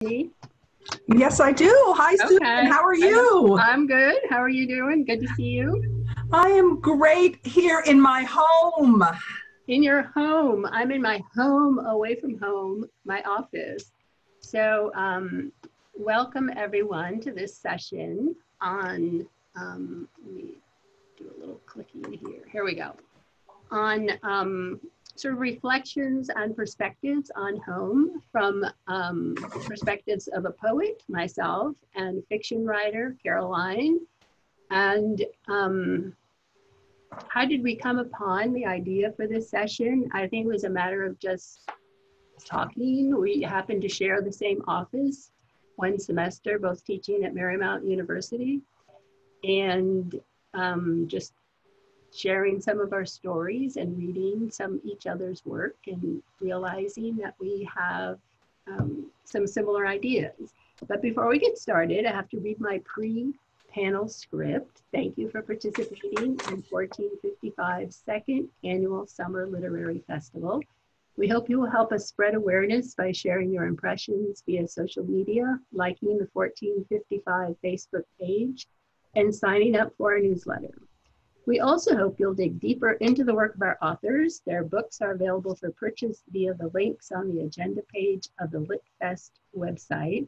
Me? Yes, I do. Hi, Susan. Okay. How are you? I'm good. How are you doing? Good to see you. I am great here in my home. In your home. I'm in my home, away from home, my office. So, welcome everyone to this session on, let me do a little clicking here. Here we go. On sort of reflections and perspectives on home from perspectives of a poet, myself, and fiction writer, Caroline. And how did we come upon the idea for this session? I think it was a matter of just talking. We happened to share the same office one semester, both teaching at Marymount University, and just sharing some of our stories and reading each other's work and realizing that we have some similar ideas. But before we get started, I have to read my pre-panel script. Thank you for participating in 1455's second annual Summer Literary Festival. We hope you will help us spread awareness by sharing your impressions via social media, liking the 1455 Facebook page, and signing up for our newsletter. We also hope you'll dig deeper into the work of our authors. Their books are available for purchase via the links on the agenda page of the LitFest website.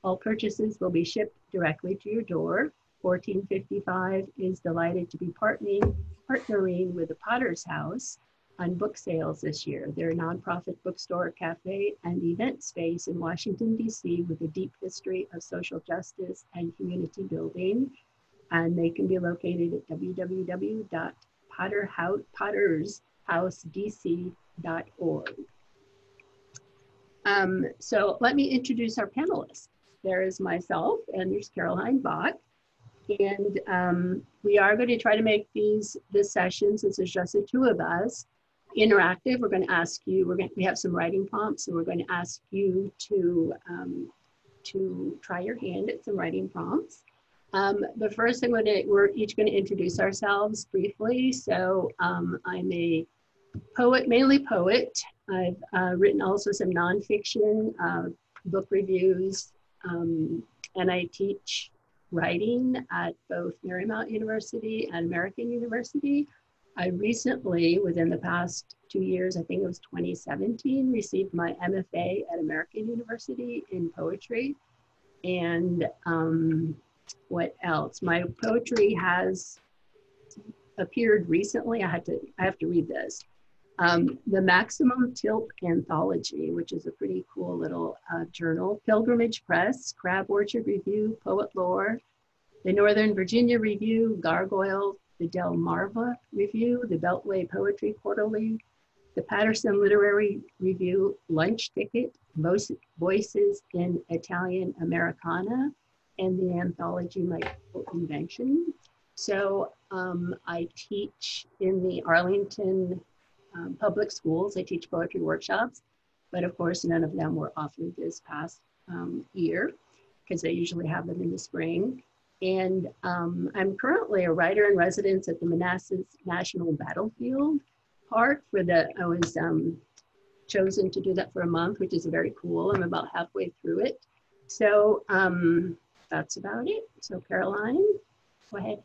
All purchases will be shipped directly to your door. 1455 is delighted to be partnering with the Potter's House on book sales this year. They're a nonprofit bookstore, cafe, and event space in Washington, D.C. with a deep history of social justice and community building. And they can be located at www.pottershousedc.org. So let me introduce our panelists. There is myself, and there's Caroline Bock. And we are going to try to make this session, since it's just the two of us, interactive. We're going to ask you, we have some writing prompts, and we're going to ask you to try your hand at some writing prompts. But first, we're each going to introduce ourselves briefly. So I'm a poet, mainly poet. I've written also some nonfiction, book reviews, and I teach writing at both Marymount University and American University. I recently, within the past 2 years, I think it was 2017, received my MFA at American University in poetry. And what else? My poetry has appeared recently. I have to read this. The Maximum Tilt Anthology, which is a pretty cool little journal. Pilgrimage Press, Crab Orchard Review, Poet Lore, the Northern Virginia Review, Gargoyle, the Delmarva Review, the Beltway Poetry Quarterly, the Patterson Literary Review, Lunch Ticket, Voices in Italian Americana, and the anthology My Invention. So I teach in the Arlington public schools. I teach poetry workshops, but of course none of them were offered this past year because they usually have them in the spring. And I'm currently a writer in residence at the Manassas National Battlefield Park I was chosen to do that for a month, which is very cool. I'm about halfway through it. So that's about it. So Caroline, go ahead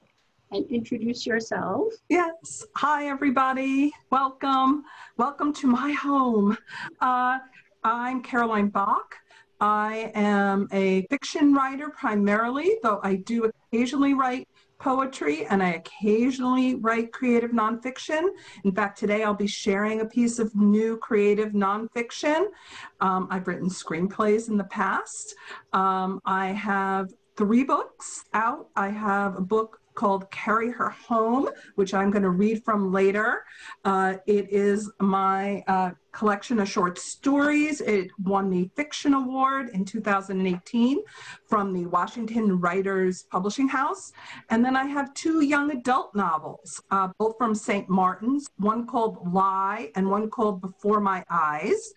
and introduce yourself. Yes. Hi, everybody. Welcome. Welcome to my home. I'm Caroline Bock. I am a fiction writer primarily, though I do occasionally write poetry and I occasionally write creative nonfiction. In fact, today I'll be sharing a piece of new creative nonfiction. I've written screenplays in the past. I have 3 books out. I have a book called Carry Her Home, which I'm going to read from later. It is my collection of short stories. It won the Fiction Award in 2018 from the Washington Writers Publishing House. And then I have 2 young adult novels, both from St. Martin's, one called Lie and one called Before My Eyes.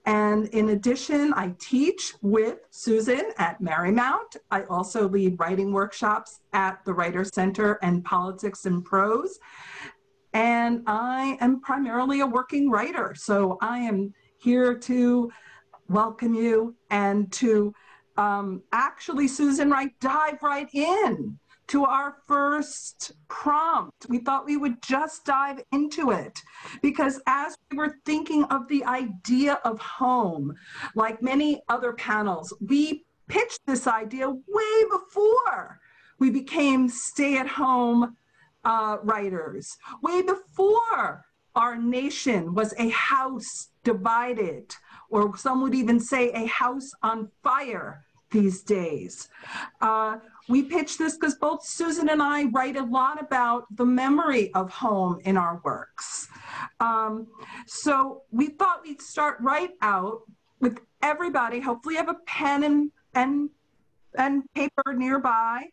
And in addition, I teach with Susan at Marymount. I also lead writing workshops at the Writer Center and Politics and Prose. And I am primarily a working writer. So I am here to welcome you and to actually, Susan, dive right in to our first prompt. We thought we would just dive into it because as we were thinking of the idea of home, like many other panels, we pitched this idea way before we became stay-at-home writers, way before our nation was a house divided, or some would even say a house on fire these days. We pitched this because both Susan and I write a lot about the memory of home in our works. So we thought we'd start right out with everybody, hopefully have a pen and paper nearby,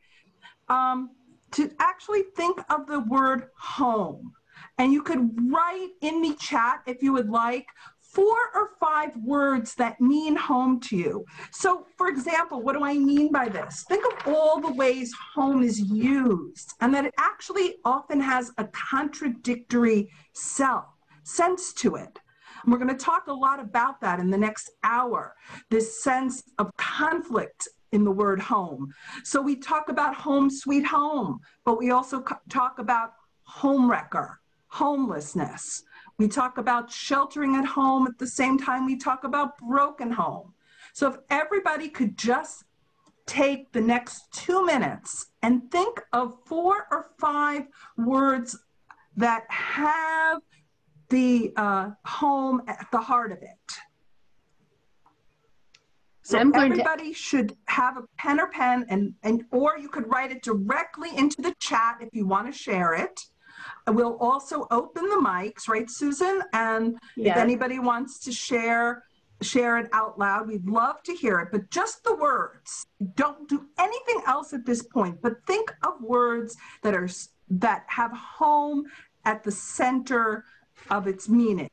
to actually think of the word home. And you could write in the chat if you would like 4 or 5 words that mean home to you. So for example, what do I mean by this? Think of all the ways home is used and that it actually often has a contradictory sense to it. And we're going to talk a lot about that in the next hour, this sense of conflict in the word home. So we talk about home sweet home, but we also talk about homewrecker, homelessness. We talk about sheltering at home at the same time we talk about broken home. So if everybody could just take the next 2 minutes and think of 4 or 5 words that have the home at the heart of it. So everybody should have a pen or you could write it directly into the chat if you want to share it. We'll also open the mics, right, Susan? And if anybody wants to share it out loud, we'd love to hear it, but just the words. Don't do anything else at this point, but think of words that have home at the center of its meaning.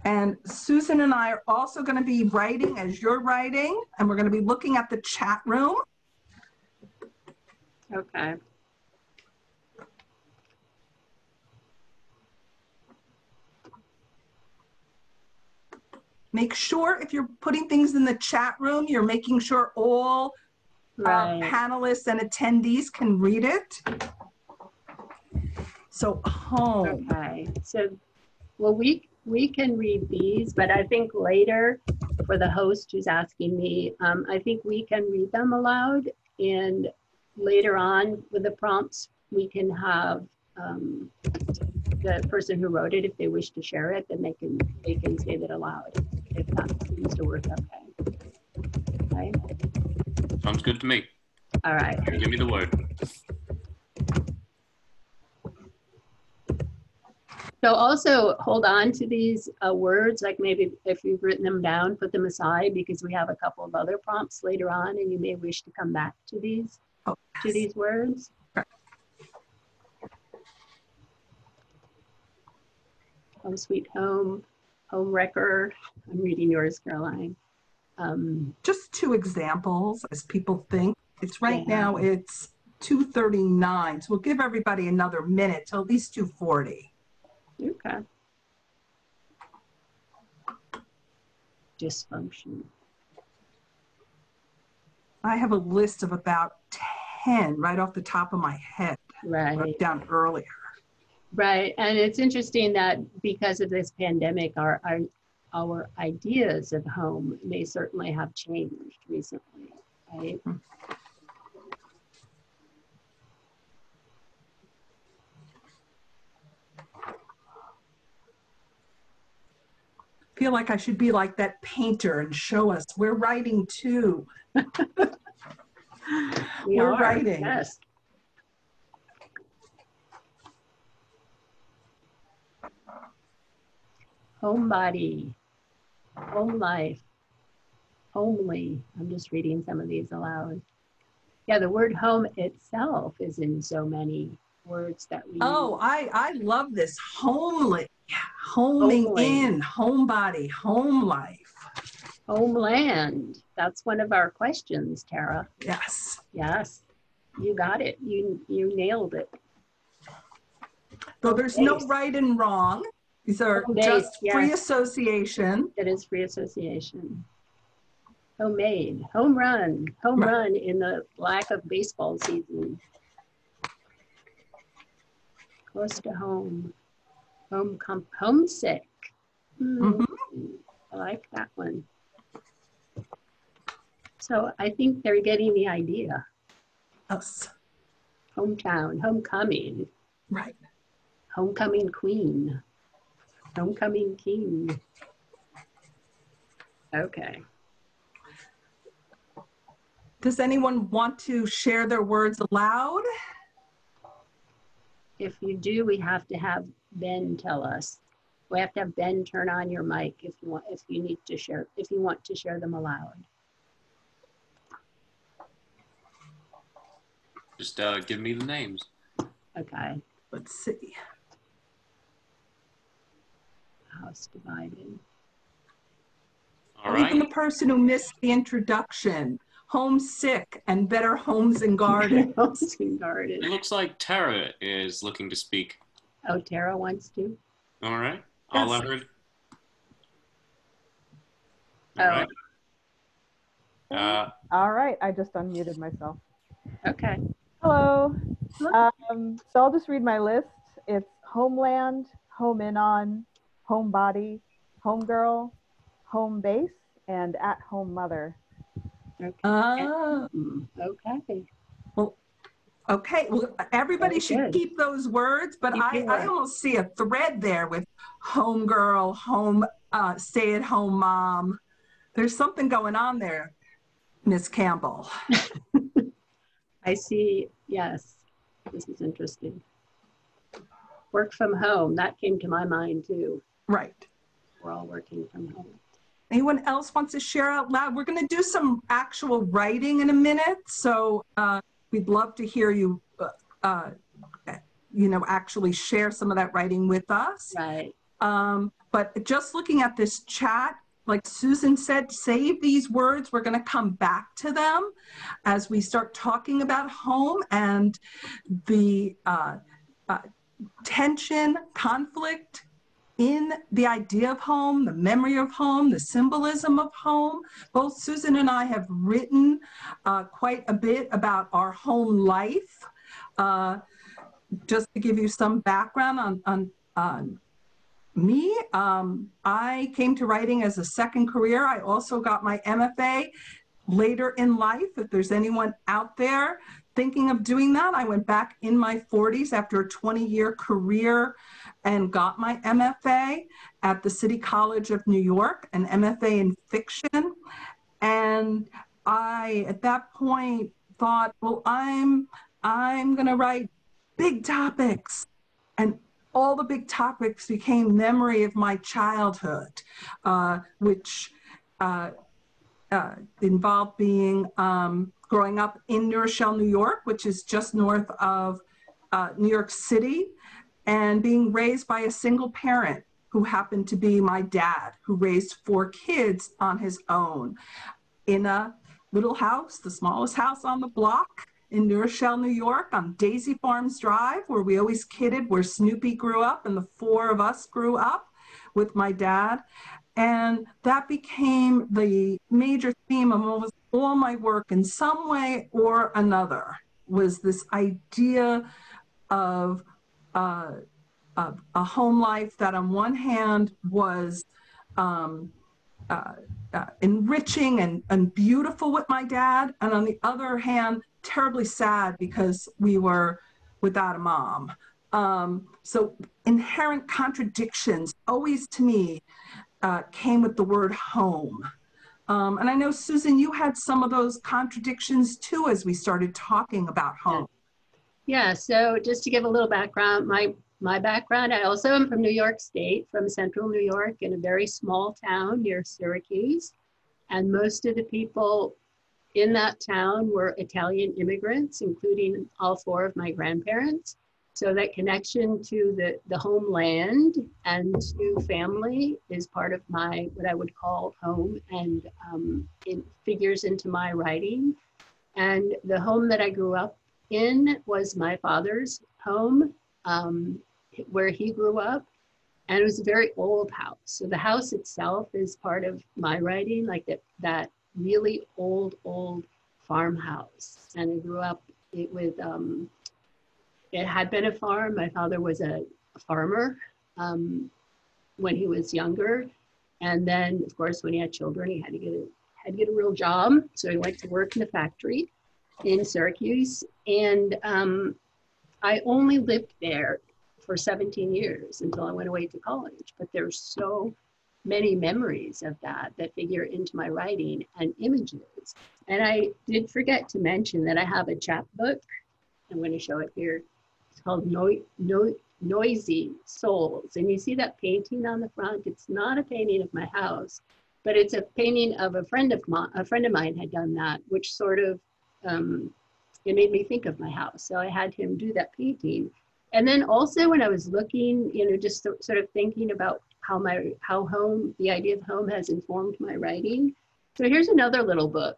And Susan and I are also going to be writing as you're writing, and we're going to be looking at the chat room. Okay. Make sure if you're putting things in the chat room, you're making sure all panelists and attendees can read it. So home. Okay. So, well, we can read these, but I think later for the host who's asking me, I think we can read them aloud, and later on with the prompts, we can have the person who wrote it, if they wish to share it, then they can say that aloud, if that seems to work okay. Okay. Sounds good to me. All right. Give me the word. So also hold on to these words, like maybe if you've written them down, put them aside, because we have a couple of other prompts later on and you may wish to come back to these, to these words. Home sweet home, home wrecker. I'm reading yours, Caroline. Just 2 examples as people think. It's right now, it's 2:39. So we'll give everybody another minute till at least 2:40. Okay. Dysfunction. I have a list of about 10 right off the top of my head. Right. Wrote down earlier. Right. And it's interesting that because of this pandemic, our ideas of home may certainly have changed recently, right? Mm-hmm. Feel like I should be like that painter and show us we're writing too. We're writing. Yes. Homebody, home life, homely. I'm just reading some of these aloud. Yeah, the word home itself is in so many words that we use. I love this. Homely, homing in, homebody, home life. Homeland. That's one of our questions, Tara. Yes. Yes, you got it. You nailed it. So there's no right and wrong. These are Home-based, just free yes. association. It is free association. Homemade, home run Right. in the lack of baseball season. Close to home, homesick. Mhm. I like that one. So I think they're getting the idea. Yes. Hometown, homecoming, Right. homecoming queen, homecoming king. Okay. Does anyone want to share their words aloud? If you do, we have to have Ben tell us. We have to have Ben turn on your mic if you want, if you want to share them aloud. Just give me the names. Okay. Let's see. House divided. All Or even the right. person who missed the introduction. Homesick and better homes and gardens. House and garden. It looks like Tara is looking to speak. Oh, Tara wants to? All right. I'll let her. All right. All right, I just unmuted myself. Okay. Hello. So I'll just read my list. It's homeland, home in on, homebody, homegirl, home base, and at home mother. Okay. Okay. Okay, well, everybody Very should good. keep those words, but Keep I your words. almost see a thread there with homegirl, home, stay-at-home mom. There's something going on there, Miss Campbell. I see, yes, this is interesting. Work from home, that came to my mind too. Right. We're all working from home. Anyone else wants to share out loud? We're going to do some actual writing in a minute, so we'd love to hear you, actually share some of that writing with us. Right. But just looking at this chat, like Susan said, save these words. We're going to come back to them as we start talking about home and the tension, conflict in the idea of home, the memory of home, the symbolism of home. Both Susan and I have written quite a bit about our home life. Just to give you some background on me, I came to writing as a second career. I also got my MFA later in life. If there's anyone out there thinking of doing that, I went back in my 40s after a 20-year career and got my MFA at the City College of New York, an MFA in fiction. And I, at that point, thought, well, I'm going to write big topics. And all the big topics became memory of my childhood, which involved being growing up in New Rochelle, New York, which is just north of New York City, and being raised by a single parent who happened to be my dad, who raised 4 kids on his own in a little house, the smallest house on the block in New Rochelle, New York, on Daisy Farms Drive, where we always kidded where Snoopy grew up, and the 4 of us grew up with my dad. And that became the major theme of almost all my work in some way or another, was this idea of a home life that on one hand was enriching and beautiful with my dad, and on the other hand, terribly sad because we were without a mom. So inherent contradictions always to me came with the word home. And I know, Susan, you had some of those contradictions too as we started talking about home. Yeah, so just to give a little background, my background, I also am from New York State, from central New York, in a very small town near Syracuse. And most of the people in that town were Italian immigrants, including all 4 of my grandparents. So that connection to the homeland and to family is part of my, what I would call home, and it figures into my writing. And the home that I grew up in was my father's home, where he grew up. And it was a very old house. So the house itself is part of my writing, like that really old farmhouse. And I grew up it had been a farm. My father was a farmer when he was younger. And then, of course, when he had children, he had to get a real job. So he went to work in a factory in Syracuse. And I only lived there for 17 years until I went away to college. But there's so many memories of that figure into my writing and images. And I did forget to mention that I have a chapbook. I'm going to show it here. It's called Noisy Souls. And you see that painting on the front? It's not a painting of my house, but it's a painting of a friend of mine had done that, which sort of, it made me think of my house. So I had him do that painting. And then also when I was looking, just sort of thinking about how the idea of home has informed my writing. So here's another little book.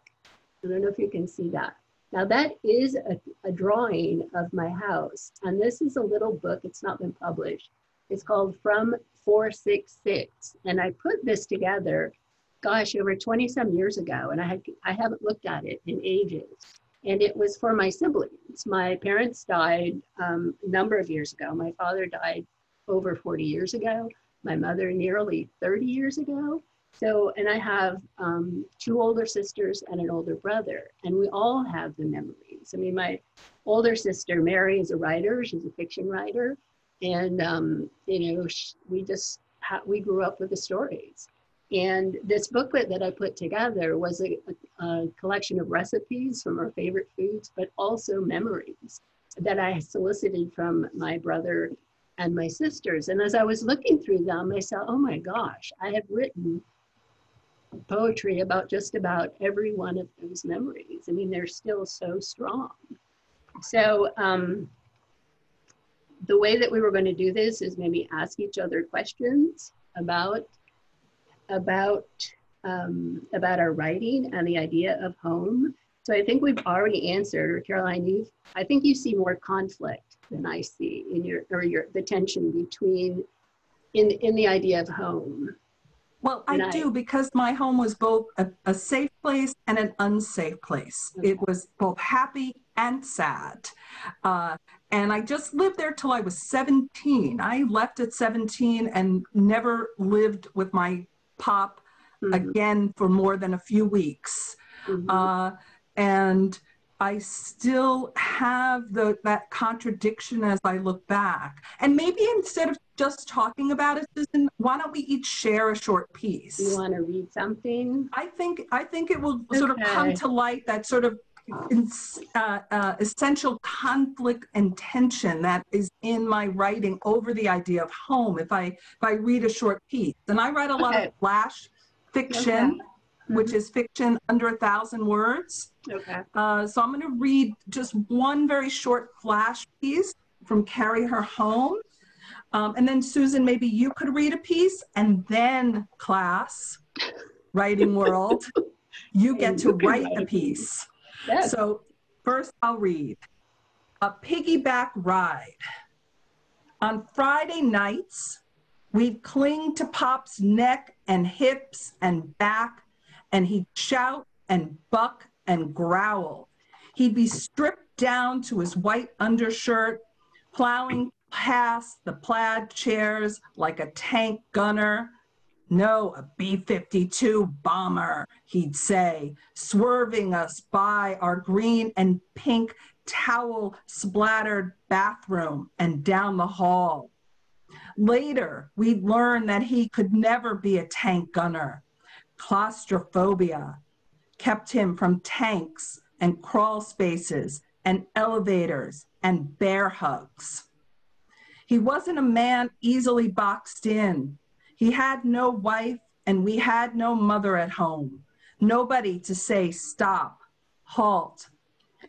I don't know if you can see that. Now that is a drawing of my house. And this is a little book, it's not been published. It's called From 466. And I put this together, gosh, over 20 some years ago. And I haven't looked at it in ages. And it was for my siblings. My parents died a number of years ago. My father died over 40 years ago. My mother nearly 30 years ago. So, and I have 2 older sisters and an older brother, and we all have the memories. I mean, my older sister, Mary, is a writer. She's a fiction writer. And, we grew up with the stories. And this booklet that I put together was a collection of recipes from our favorite foods, but also memories that I solicited from my brother and my sisters. And as I was looking through them, I saw, oh my gosh, I have written poetry about just about every one of those memories. I mean, they're still so strong. So the way that we were going to do this is maybe ask each other questions about our writing and the idea of home. So I think we've already answered, or Caroline, I think you see more conflict than I see in the tension between in the idea of home. Well, I do, because my home was both a safe place and an unsafe place. Okay. It was both happy and sad. And I just lived there till I was 17. I left at 17 and never lived with my pop again for more than a few weeks. And I still have that contradiction as I look back. And maybe instead of just talking about it, Susan, why don't we each share a short piece? You want to read something? I think it will sort of come to light, that sort of essential conflict and tension that is in my writing over the idea of home if I read a short piece. And I write a lot of flash fiction, which is fiction under 1,000 words. Okay. So I'm going to read just one very short flash piece from Carry Her Home. And then Susan, maybe you could read a piece, and then class, writing world, you get to write the piece. Yes. So first I'll read. A piggyback ride. On Friday nights, we'd cling to Pop's neck and hips and back, and he'd shout and buck and growl. He'd be stripped down to his white undershirt, plowing past the plaid chairs like a tank gunner. No, a B-52 bomber, he'd say, swerving us by our green and pink towel-splattered bathroom and down the hall. Later, we'd learn that he could never be a tank gunner. Claustrophobia kept him from tanks and crawl spaces and elevators and bear hugs. He wasn't a man easily boxed in. He had no wife, and we had no mother at home. Nobody to say stop, halt.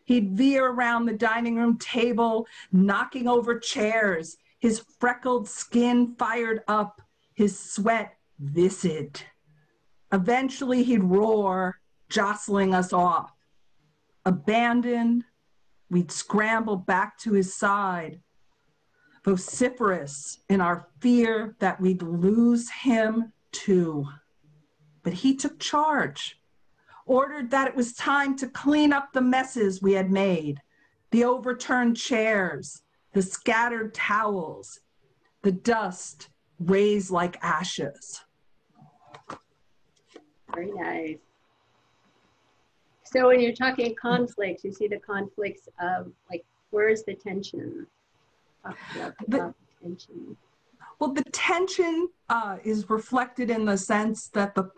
He'd veer around the dining room table, knocking over chairs, his freckled skin fired up, his sweat viscid. Eventually he'd roar, jostling us off. Abandoned, we'd scramble back to his side. vociferous in our fear that we'd lose him too. But he took charge, ordered that it was time to clean up the messes we had made, the overturned chairs, the scattered towels, the dust raised like ashes. Very nice. So when you're talking conflicts, you see the conflicts of like, where's the tension? The tension. Well, the tension is reflected in the sense that the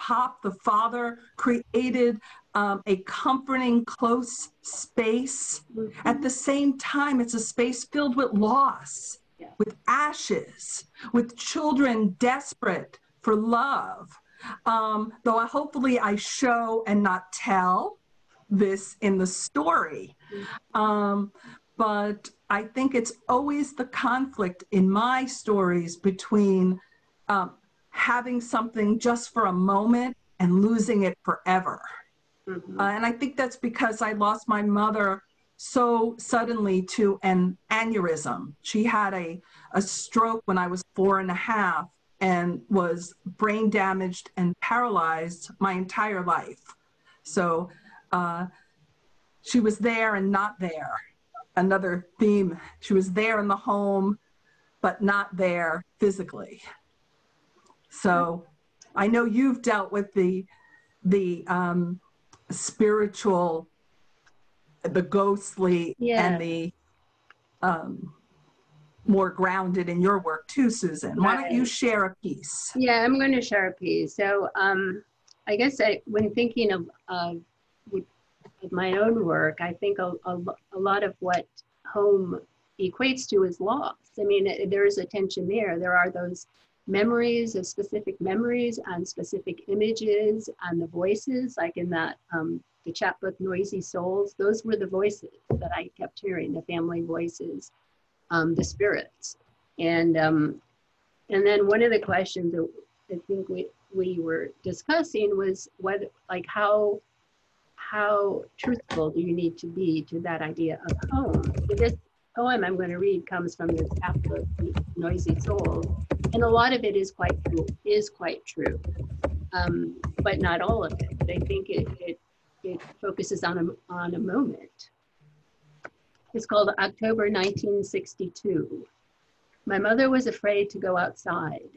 father, created a comforting, close space. Mm-hmm. At the same time, it's a space filled with loss, yeah, with ashes, with children desperate for love. Though hopefully I show and not tell this in the story. But I think it's always the conflict in my stories between having something just for a moment and losing it forever. Mm-hmm. And I think that's because I lost my mother so suddenly to an aneurysm. She had a stroke when I was 4.5 and was brain damaged and paralyzed my entire life. So she was there and not there. Another theme, she was there in the home, but not there physically. So I know you've dealt with the spiritual, the ghostly, yeah, and the more grounded in your work too, Susan. Why don't you share a piece? Yeah, I'm going to share a piece. So I guess when thinking of my own work, I think a lot of what home equates to is loss. I mean, there's a tension there. There are those memories of specific memories and specific images and the voices, like in that the chapbook Noisy Souls. Those were the voices that I kept hearing, the family voices, the spirits. And then one of the questions that I think we were discussing was whether, like, how truthful do you need to be to that idea of home? So this poem I'm going to read comes from this chapbook, Noisy Souls, and a lot of it is quite true, but not all of it. I think it focuses on a moment. It's called October 1962. My mother was afraid to go outside.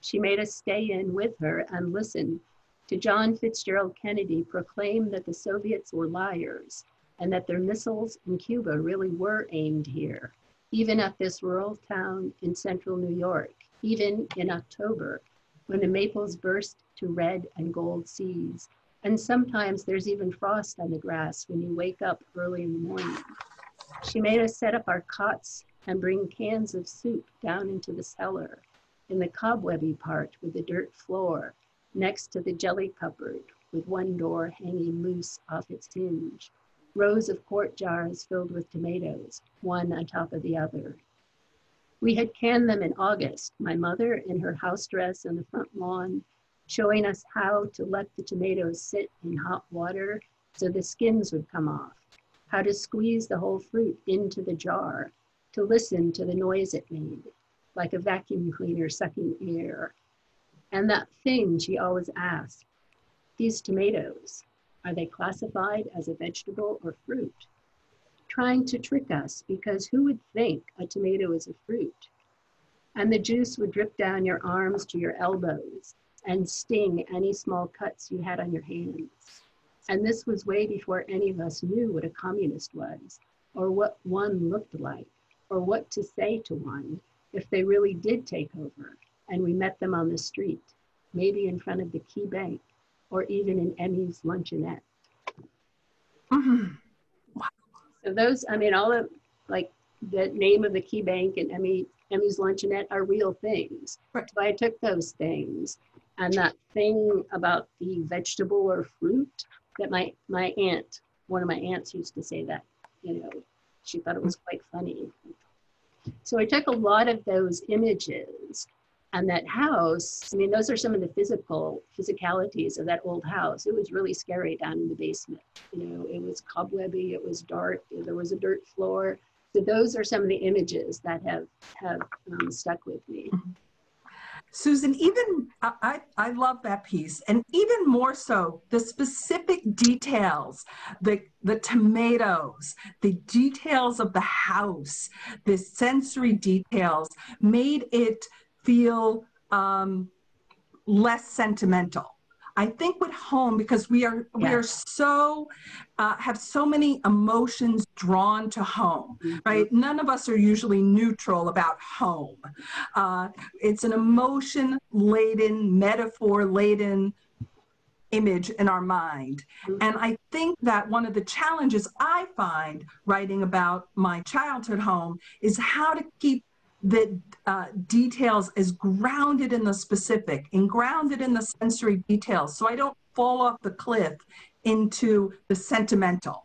She made us stay in with her and listen to John Fitzgerald Kennedy proclaim that the Soviets were liars and that their missiles in Cuba really were aimed here, even at this rural town in central New York, even in October, when the maples burst to red and gold seas. And sometimes there's even frost on the grass when you wake up early in the morning. She made us set up our cots and bring cans of soup down into the cellar, in the cobwebby part with the dirt floor, next to the jelly cupboard with one door hanging loose off its hinge, rows of quart jars filled with tomatoes, one on top of the other. We had canned them in August, my mother in her house dress on the front lawn, showing us how to let the tomatoes sit in hot water so the skins would come off, how to squeeze the whole fruit into the jar, to listen to the noise it made, like a vacuum cleaner sucking air. And that thing she always asked, these tomatoes, are they classified as a vegetable or fruit? Trying to trick us, because who would think a tomato is a fruit? And the juice would drip down your arms to your elbows and sting any small cuts you had on your hands. And this was way before any of us knew what a communist was, or what one looked like, or what to say to one if they really did take over and we met them on the street, maybe in front of the Key Bank, or even in Emmy's luncheonette. Mm-hmm. Wow. So those, I mean, all of, like, the name of the Key Bank and Emmy's luncheonette are real things. Right. So I took those things, and that thing about the vegetable or fruit that my aunt, one of my aunts used to say that, you know, she thought it was quite funny. So I took a lot of those images. And that house, I mean, those are some of the physicalities of that old house. It was really scary down in the basement. You know, it was cobwebby, it was dark, there was a dirt floor. So those are some of the images that have stuck with me. Susan, even I love that piece, and even more so, the specific details, the tomatoes, the details of the house, the sensory details made it feel less sentimental. I think with home, because we are so have so many emotions drawn to home, right? None of us are usually neutral about home. It's an emotion-laden, metaphor-laden image in our mind. And I think that one of the challenges I find writing about my childhood home is how to keep the details is grounded in the specific and grounded in the sensory details, so I don't fall off the cliff into the sentimental.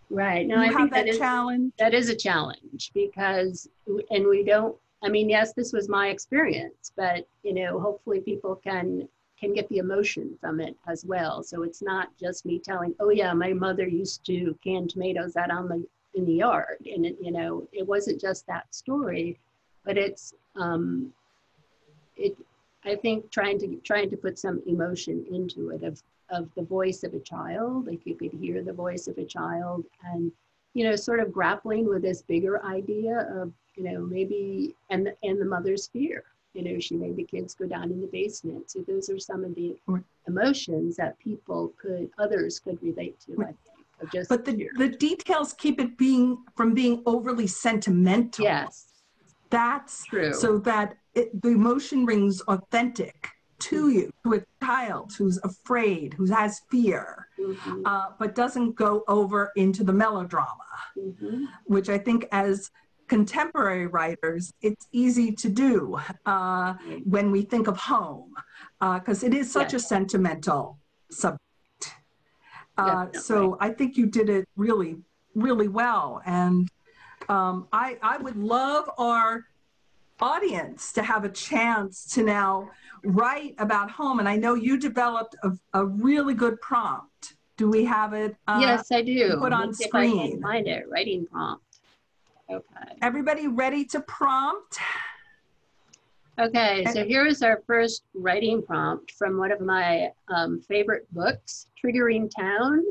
Right. No, I think that challenge. That is a challenge because, and we don't, I mean, yes, this was my experience, but, you know, hopefully people can get the emotion from it as well. So it's not just me telling, oh yeah, my mother used to can tomatoes out in the yard, and it, you know, it wasn't just that story, but it's I think trying to put some emotion into it of the voice of a child, like you could hear the voice of a child, and you know, sort of grappling with this bigger idea of, you know, maybe and the mother's fear, you know, she made the kids go down in the basement. So those are some of the emotions that others could relate to, I think. But the details keep it from being overly sentimental. Yes. That's true. So that the emotion rings authentic to you, to a child who's afraid, who has fear, but doesn't go over into the melodrama, which I think as contemporary writers, it's easy to do when we think of home, because it is such a sentimental subject. So I think you did it really, really well. And I would love our audience to have a chance to now write about home. And I know you developed a really good prompt. Do we have it? Yes, I do. Put on screen. If I can find it, writing prompt. Okay. Everybody ready to prompt? Okay, so here is our first writing prompt from one of my favorite books, Triggering Town,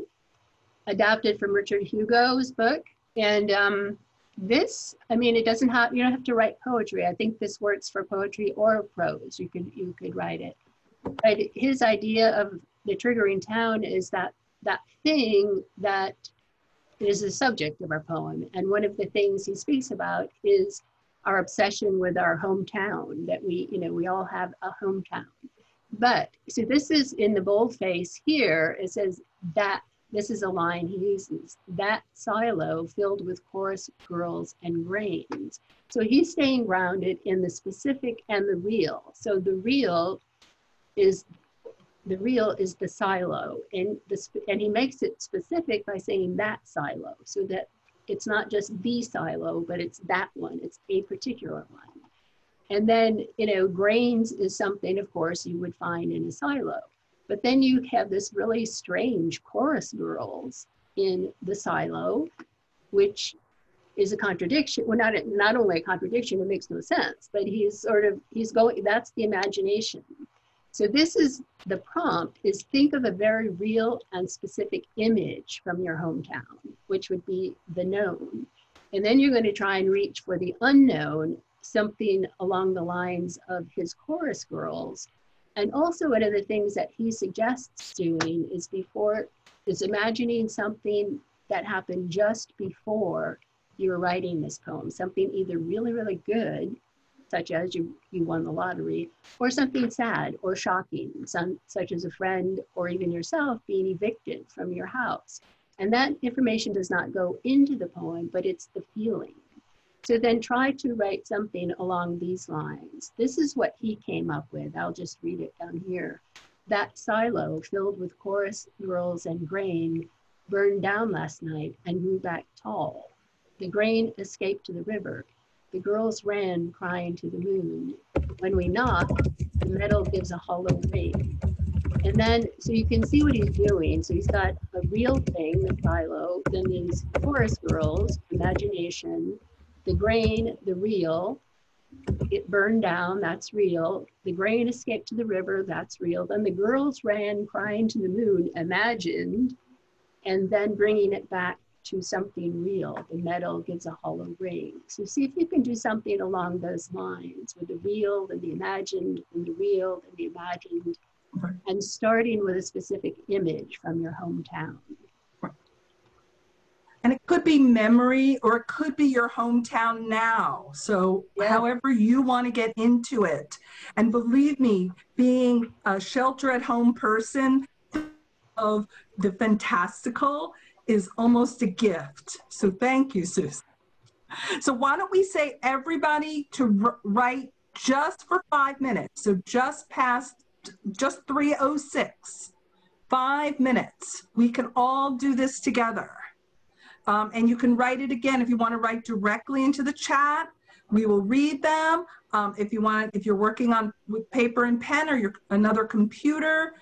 adapted from Richard Hugo's book. And this, I mean, you don't have to write poetry. I think this works for poetry or prose. You could write it. But his idea of the triggering town is that thing that is the subject of our poem. And one of the things he speaks about is our obsession with our hometown, that we all have a hometown. But, so this is in the boldface here, it says that, this is a line he uses, that silo filled with chorus girls and grains. So he's staying grounded in the specific and the real. So the real is the silo, and he makes it specific by saying that silo, so that it's not just the silo, but it's that one, it's a particular one. And then, grains is something, of course, you would find in a silo. But then you have this really strange chorus girls in the silo, which is a contradiction. Well, not only a contradiction, it makes no sense, but he's going, that's the imagination. So this is the prompt, is think of a very real and specific image from your hometown, which would be the known. And then you're going to try and reach for the unknown, something along the lines of his chorus girls. And also one of the things that he suggests doing is imagining something that happened just before you were writing this poem, something either really, really good, such as you won the lottery, or something sad or shocking, such as a friend or even yourself being evicted from your house. And that information does not go into the poem, but it's the feeling. So then try to write something along these lines. This is what he came up with. I'll just read it down here. That silo filled with chorus girls and grain burned down last night and grew back tall. The grain escaped to the river. The girls ran crying to the moon. When we knock, the metal gives a hollow ring. And then, so you can see what he's doing. So he's got a real thing, the phyllo, then these forest girls, imagination, the grain, the real, it burned down, that's real. The grain escaped to the river, that's real. Then the girls ran crying to the moon, imagined, and then bringing it back to something real. The metal gives a hollow ring. So see if you can do something along those lines with the real and the imagined and the real and the imagined, and starting with a specific image from your hometown. And it could be memory, or it could be your hometown now. So however you want to get into it. And believe me, being a shelter at home person of the fantastical is almost a gift. So thank you, Susan. So why don't we say everybody to write just for 5 minutes. So just 3:06, 5 minutes. We can all do this together. And you can write it again if you want to write directly into the chat. We will read them. If you're working with paper and pen or another computer,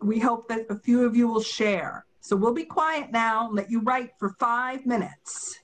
we hope that a few of you will share. So we'll be quiet now and let you write for 5 minutes.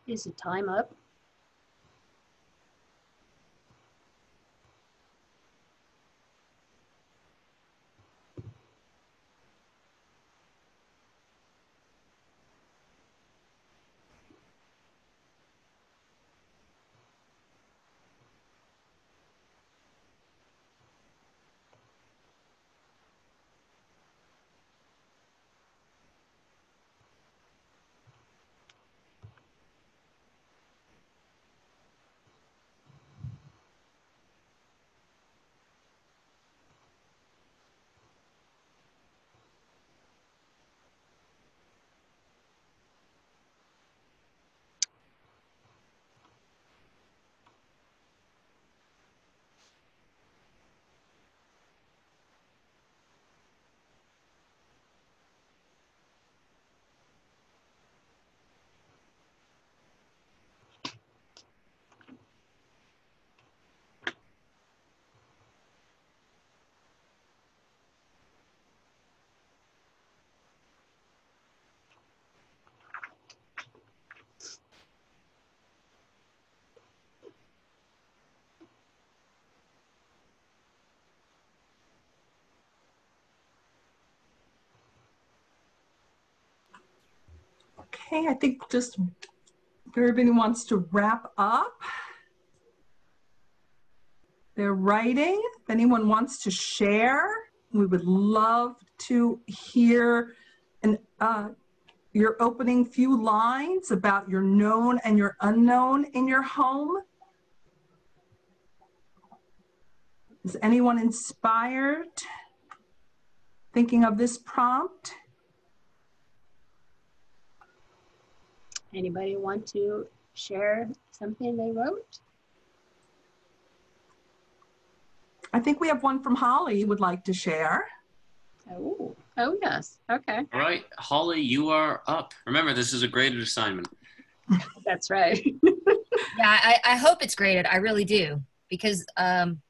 Is the time up? Okay, I think just if everybody wants to wrap up their writing, if anyone wants to share, we would love to hear your opening few lines about your known and your unknown in your home. Is anyone inspired thinking of this prompt? Anybody want to share something they wrote? I think we have one from Holly would like to share. Oh yes. Okay. All right, Holly, you are up. Remember, this is a graded assignment. That's right. Yeah, I hope it's graded. I really do, because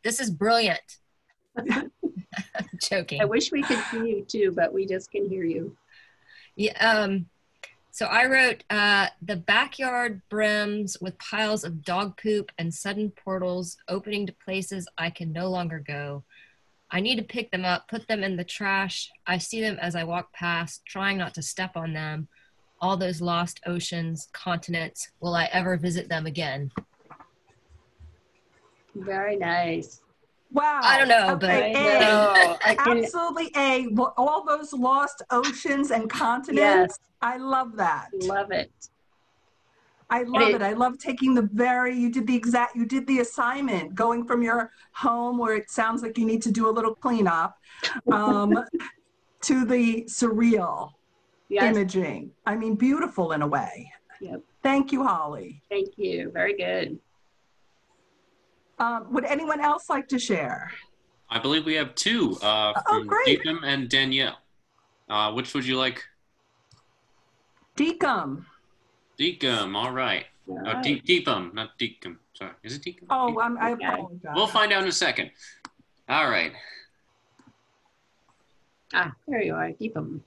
this is brilliant. I'm joking. I wish we could see you too, but we just can hear you. Yeah. So I wrote, the backyard brims with piles of dog poop and sudden portals opening to places I can no longer go. I need to pick them up, put them in the trash. I see them as I walk past, trying not to step on them. All those lost oceans, continents, will I ever visit them again? Very nice. Wow. I don't know, Okay, but I know. I can, absolutely A. Well, all those lost oceans and continents. Yes. I love that. love it. I love it. I love taking you did the assignment, going from your home where it sounds like you need to do a little cleanup, to the surreal imaging. I mean, beautiful in a way. Yep. Thank you, Holly. Thank you. Very good. Would anyone else like to share? I believe we have two from great. Deepam and Danielle. Which would you like? Deacom. Deacom, all right. All Oh, right. Deepam, not Deacom. Sorry, is it Deacom? Oh, Deacom. I Okay. apologize. We'll find out in a second. All right. Ah, there you are. Keep them.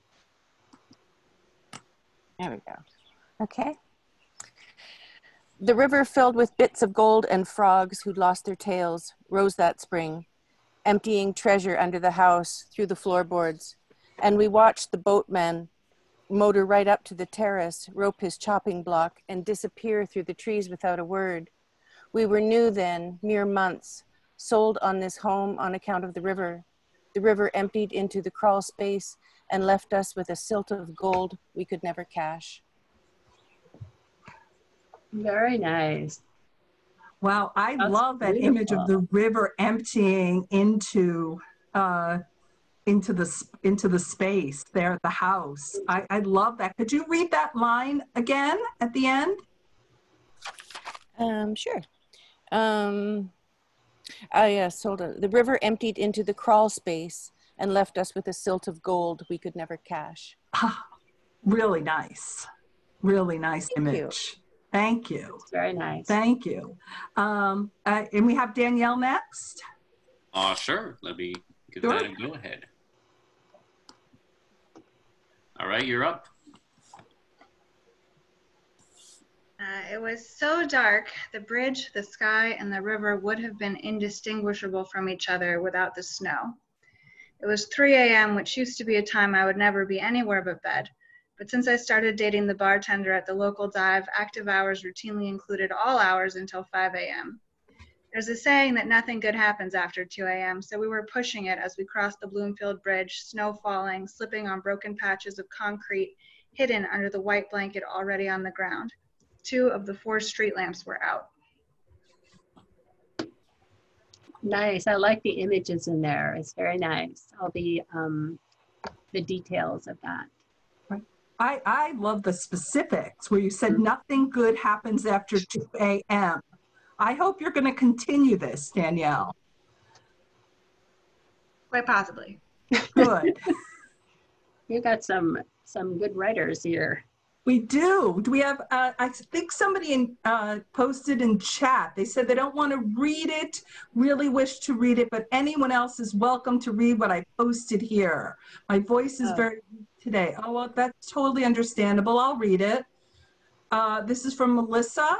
There we go. Okay. The river filled with bits of gold and frogs who'd lost their tails rose that spring, emptying treasure under the house through the floorboards. And we watched the boatman motor right up to the terrace, rope his chopping block, and disappear through the trees without a word. We were new then, mere months, sold on this home on account of the river. The river emptied into the crawl space and left us with a silt of gold we could never cash. Very nice. Wow, I That's love that image of the river emptying into the space there at the house. I love that. Could you read that line again at the end? Sure. The river emptied into the crawl space and left us with a silt of gold we could never cash. Really nice. Really nice image. Thank you. It's very nice. Thank you. And we have Danielle next. Sure. Let me give that a go ahead. All right, you're up. It was so dark, the bridge, the sky, and the river would have been indistinguishable from each other without the snow. It was 3 a.m., which used to be a time I would never be anywhere but bed. But since I started dating the bartender at the local dive, active hours routinely included all hours until 5 a.m. There's a saying that nothing good happens after 2 a.m., so we were pushing it as we crossed the Bloomfield Bridge, snow falling, slipping on broken patches of concrete, hidden under the white blanket already on the ground. 2 of the 4 street lamps were out. Nice. I like the images in there. It's very nice. All the details of that. I love the specifics where you said nothing good happens after 2 a.m. I hope you're going to continue this, Danielle. Quite possibly. Good. You got some good writers here. We do. Do we have, I think somebody posted in chat. They said they don't want to read it, really wish to read it, but anyone else is welcome to read what I posted here. My voice is very weak today. Oh, well, that's totally understandable. I'll read it. This is from Melissa.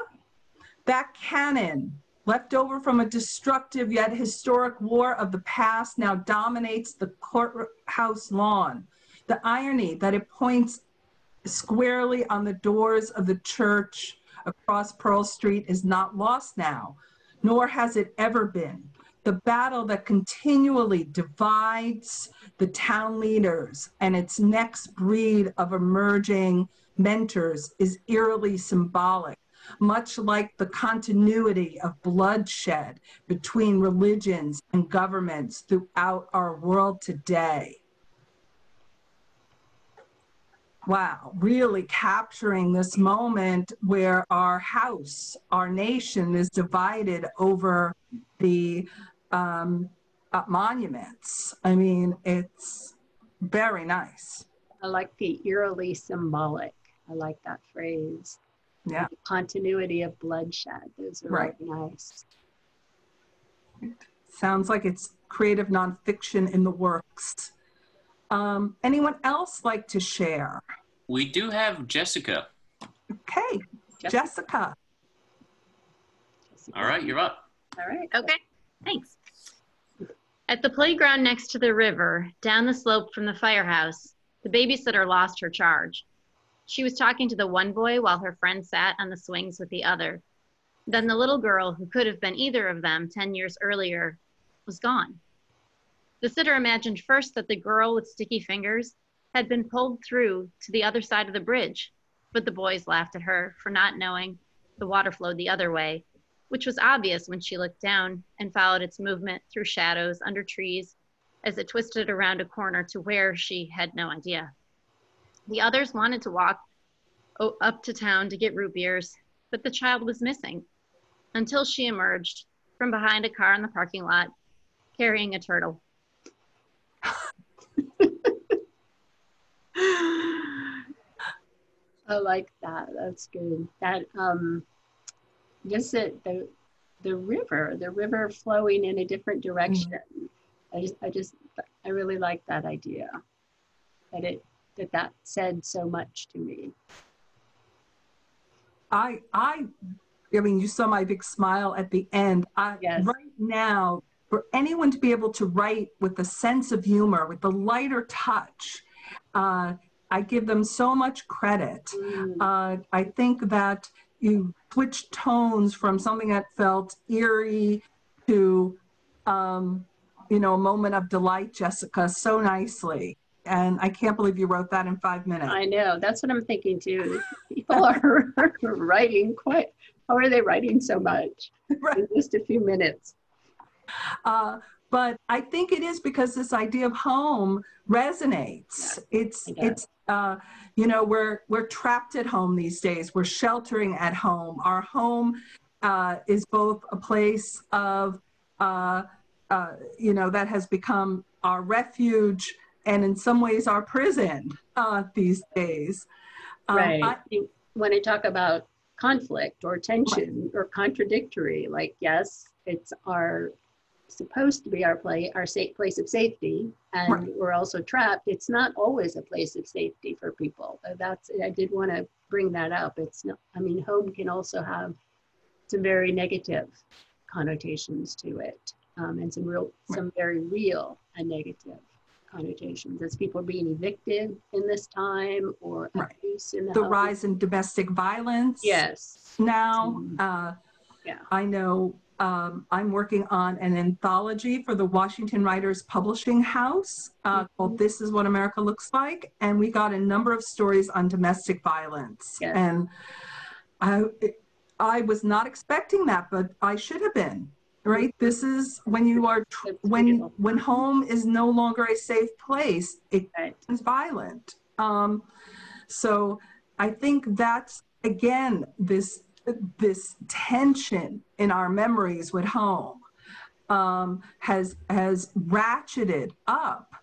That cannon, left over from a destructive yet historic war of the past, now dominates the courthouse lawn. The irony that it points squarely on the doors of the church across Pearl Street is not lost now, nor has it ever been. The battle that continually divides the town leaders and its next breed of emerging mentors is eerily symbolic, much like the continuity of bloodshed between religions and governments throughout our world today. Wow, really capturing this moment where our house, our nation is divided over the monuments. I mean, it's very nice. I like the eerily symbolic. I like that phrase. Yeah. The continuity of bloodshed. Those are Right. really nice. Sounds like it's creative nonfiction in the works. Anyone else like to share? We do have Jessica. Okay, Jessica. All right, you're up. All right. Okay, thanks. At the playground next to the river, down the slope from the firehouse, the babysitter lost her charge. She was talking to the one boy while her friend sat on the swings with the other. Then the little girl, who could have been either of them 10 years earlier, was gone. The sitter imagined first that the girl with sticky fingers had been pulled through to the other side of the bridge, but the boys laughed at her for not knowing the water flowed the other way, which was obvious when she looked down and followed its movement through shadows under trees as it twisted around a corner to where she had no idea. The others wanted to walk up to town to get root beers, but the child was missing until she emerged from behind a car in the parking lot carrying a turtle. I like that. That's good. That just the river flowing in a different direction. I really like that idea. That said so much to me. I mean, you saw my big smile at the end. Yes. Right now, for anyone to be able to write with a sense of humor, with a lighter touch, I give them so much credit. I think that you switched tones from something that felt eerie to, a moment of delight, Jessica, so nicely. And I can't believe you wrote that in 5 minutes. I know. That's what I'm thinking too. People are writing how are they writing so much in just a few minutes? But I think it is because this idea of home resonates. We're trapped at home these days. We're sheltering at home. Our home is both a place of, that has become our refuge and in some ways our prison these days. Right. When I talk about conflict or tension or contradictory, like, yes, it's supposed to be our place of safety, and we're also trapped. It's not always a place of safety for people. I did want to bring that up. It's not, home can also have some very negative connotations to it, and some very real and negative connotations, as people are being evicted in this time, or abuse in the home. Rise in domestic violence. Yes. Now, I know I'm working on an anthology for the Washington Writers Publishing House called This Is What America Looks Like. And we got a number of stories on domestic violence. Yes. And I was not expecting that, but I should have been. Right. This is when you are when home is no longer a safe place, it is violent. So I think that's again this tension in our memories with home has ratcheted up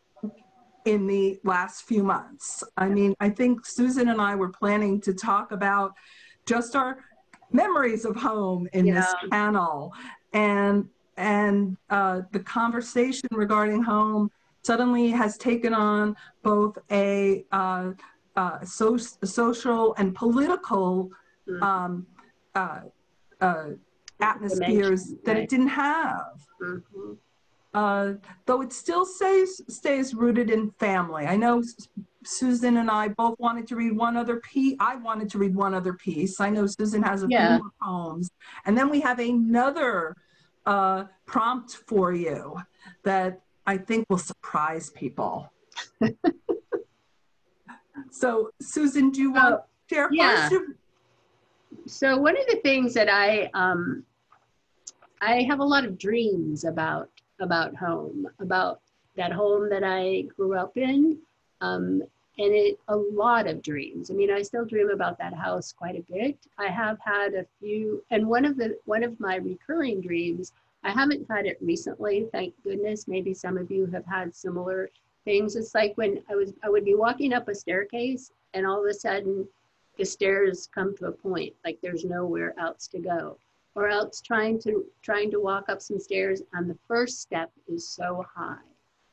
in the last few months. I think Susan and I were planning to talk about just our memories of home in this panel. And the conversation regarding home suddenly has taken on both a social and political atmospheres that it didn't have. Though it still stays rooted in family. I know Susan and I both wanted to read one other piece. I wanted to read one other piece. I know Susan has a few more poems. And then we have another prompt for you that I think will surprise people. So Susan, do you want to share first? So one of the things that I have a lot of dreams about home, about that home that I grew up in, and a lot of dreams. I mean, I still dream about that house quite a bit. I have had a few, and one of my recurring dreams, I haven't had it recently, thank goodness. Maybe some of you have had similar things. It's like when I would be walking up a staircase, and all of a sudden the stairs come to a point, like there's nowhere else to go. Or else trying to walk up some stairs and the first step is so high.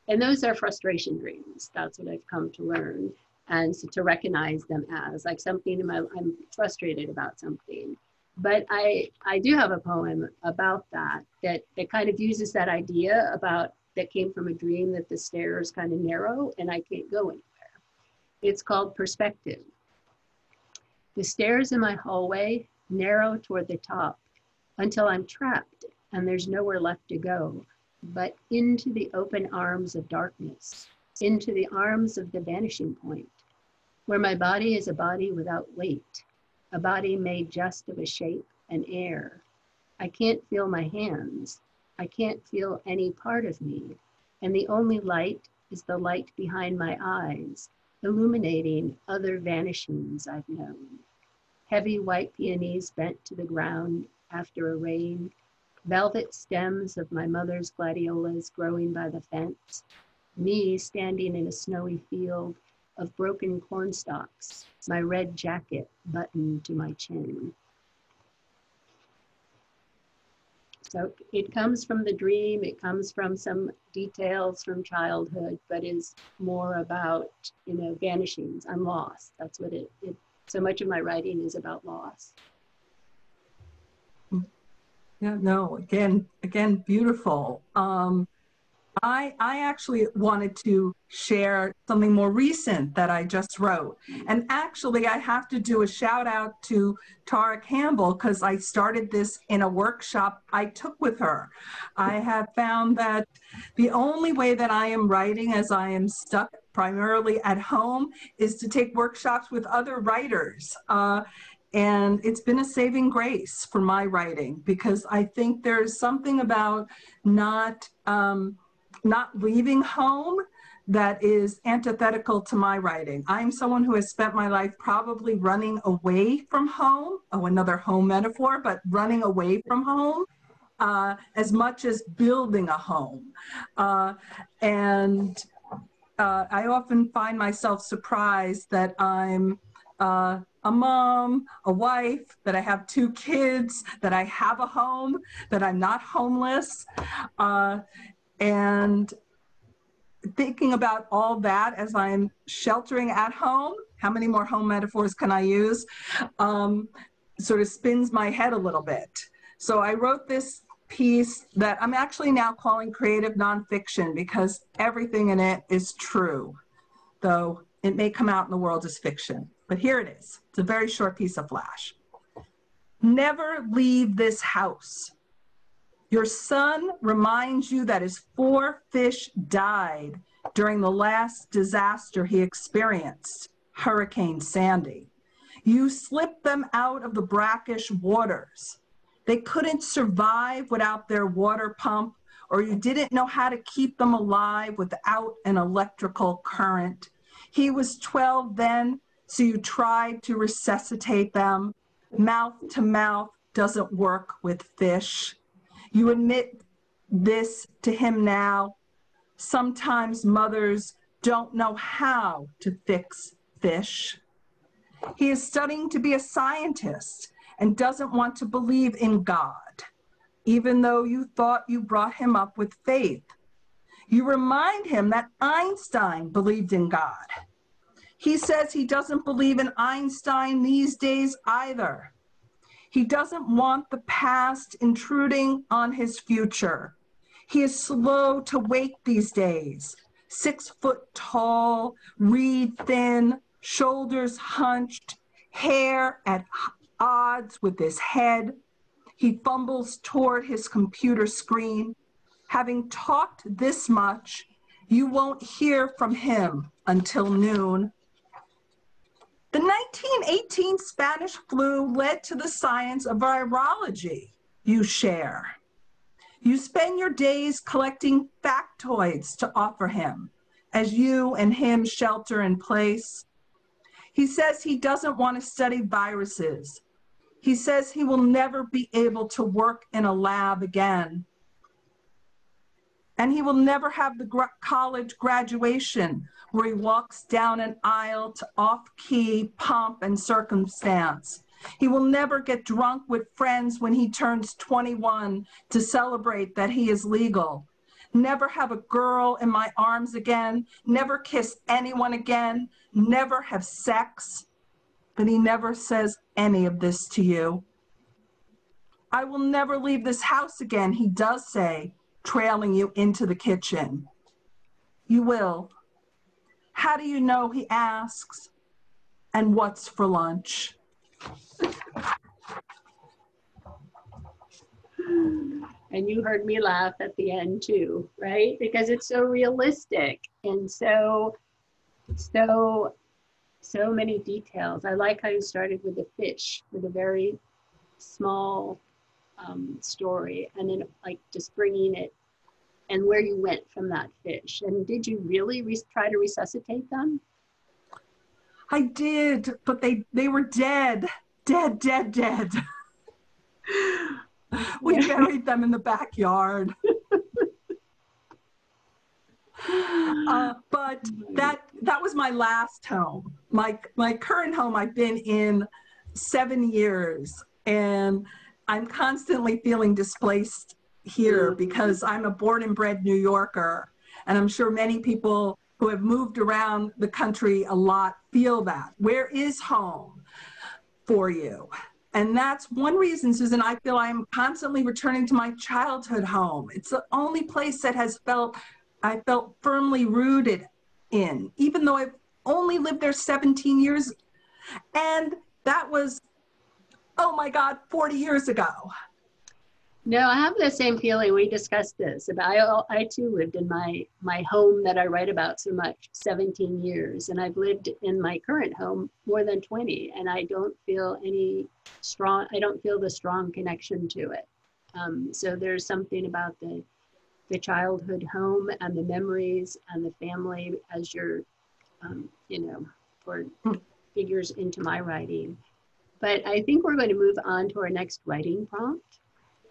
And those are frustration dreams. That's what I've come to learn. And so to recognize them as like something I'm frustrated about something. But I do have a poem about that kind of uses that idea that came from a dream that the stairs kind of narrow and I can't go anywhere. It's called Perspective. The stairs in my hallway narrow toward the top until I'm trapped and there's nowhere left to go, but into the open arms of darkness, into the arms of the vanishing point, where my body is a body without weight, a body made just of a shape and air. I can't feel my hands. I can't feel any part of me. And the only light is the light behind my eyes, illuminating other vanishings I've known. Heavy white peonies bent to the ground after a rain, velvet stems of my mother's gladiolas growing by the fence, me standing in a snowy field of broken corn stalks, my red jacket buttoned to my chin. So it comes from the dream, it comes from some details from childhood, but is more about, vanishings. I'm lost. That's what so much of my writing is about loss. Yeah, no, again, beautiful. I actually wanted to share something more recent that I just wrote. And actually, I have to do a shout out to Tara Campbell because I started this in a workshop I took with her. I have found that the only way that I am writing as I am stuck primarily at home is to take workshops with other writers. And it's been a saving grace for my writing because I think there's something about not leaving home that is antithetical to my writing. I'm someone who has spent my life probably running away from home. Oh, another home metaphor, but running away from home as much as building a home. And I often find myself surprised that I'm a mom, a wife, that I have 2 kids, that I have a home, that I'm not homeless. And thinking about all that as I'm sheltering at home, how many more home metaphors can I use, sort of spins my head a little bit. So I wrote this piece that I'm actually now calling creative nonfiction because everything in it is true, though it may come out in the world as fiction. But here it is. It's a very short piece of flash. Never leave this house. Your son reminds you that his 4 fish died during the last disaster he experienced, Hurricane Sandy. You slipped them out of the brackish waters. They couldn't survive without their water pump, or you didn't know how to keep them alive without an electrical current. He was 12 then, so you tried to resuscitate them. Mouth to mouth doesn't work with fish. You admit this to him now. Sometimes mothers don't know how to fix fish. He is studying to be a scientist and doesn't want to believe in God, even though you thought you brought him up with faith. You remind him that Einstein believed in God. He says he doesn't believe in Einstein these days either. He doesn't want the past intruding on his future. He is slow to wake these days, 6 foot tall, reed thin, shoulders hunched, hair at odds with his head. He fumbles toward his computer screen. Having talked this much, you won't hear from him until noon. The 1918 Spanish flu led to the science of virology you share. You spend your days collecting factoids to offer him as you and him shelter in place. He says he doesn't want to study viruses. He says he will never be able to work in a lab again. And he will never have the college graduation where he walks down an aisle to off-key pomp and circumstance. He will never get drunk with friends when he turns 21 to celebrate that he is legal. Never have a girl in my arms again, never kiss anyone again, never have sex. But he never says any of this to you. I will never leave this house again, he does say, trailing you into the kitchen. You will. How do you know, he asks, and what's for lunch? And you heard me laugh at the end too, right? Because it's so realistic and so many details. I like how you started with the fish, with a very small story, and then like just bringing it and where you went from that fish. And did you really try to resuscitate them? I did, but they were dead. Dead. We buried them in the backyard. But that was my last home. My current home I've been in 7 years, and I'm constantly feeling displaced here because I'm a born and bred New Yorker, and I'm sure many people who have moved around the country a lot feel that. Where is home for you? And that's one reason, Susan, I feel I'm constantly returning to my childhood home. It's the only place that I felt firmly rooted in, even though I've only lived there 17 years. And that was, oh my God, 40 years ago. No, I have the same feeling. We discussed this. I too lived in my home that I write about so much, 17 years. And I've lived in my current home more than 20. And I don't feel the strong connection to it. So there's something about the childhood home and the memories and the family as your, for figures into my writing. But I think we're going to move on to our next writing prompt.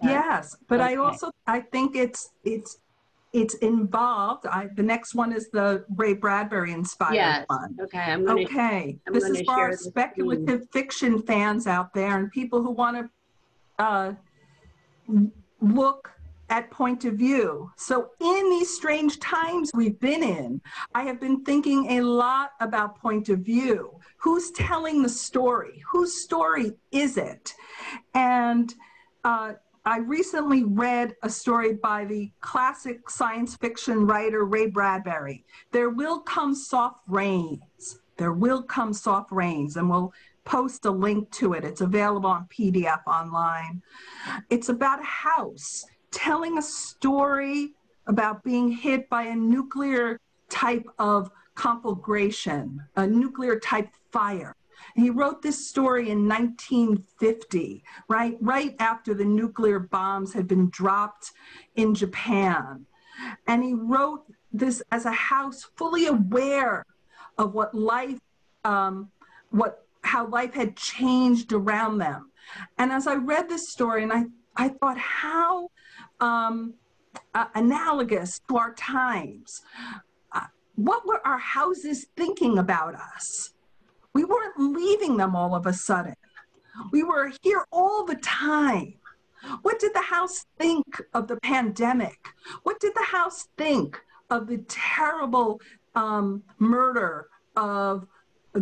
Yes, but okay. I think it's involved. The next one is the Ray Bradbury inspired one. Okay. This is for our speculative fiction fans out there and people who want to look at point of view. So in these strange times we've been in, I have been thinking a lot about point of view. Who's telling the story? Whose story is it? And I recently read a story by the classic science fiction writer Ray Bradbury. There will come soft rains. There will come soft rains, and we'll post a link to it. It's available on PDF online. It's about a house telling a story about being hit by a nuclear type of conflagration, a nuclear type fire. He wrote this story in 1950, right after the nuclear bombs had been dropped in Japan. And he wrote this as a house fully aware of how life had changed around them. And as I read this story, and I thought how analogous to our times. What were our houses thinking about us? We weren't leaving them all of a sudden. We were here all the time. What did the house think of the pandemic? What did the house think of the terrible murder of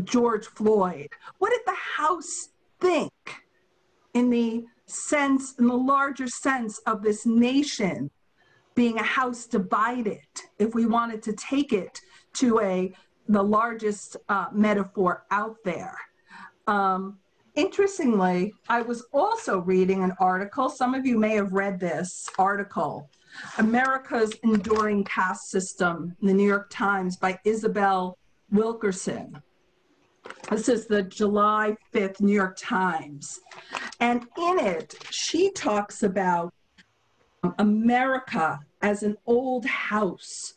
George Floyd? What did the house think in the larger sense of this nation being a house divided, if we wanted to take it to the largest metaphor out there. Interestingly, I was also reading an article, some of you may have read this article, America's Enduring Caste System, in the New York Times by Isabel Wilkerson. This is the July 5th New York Times. And in it, she talks about America as an old house.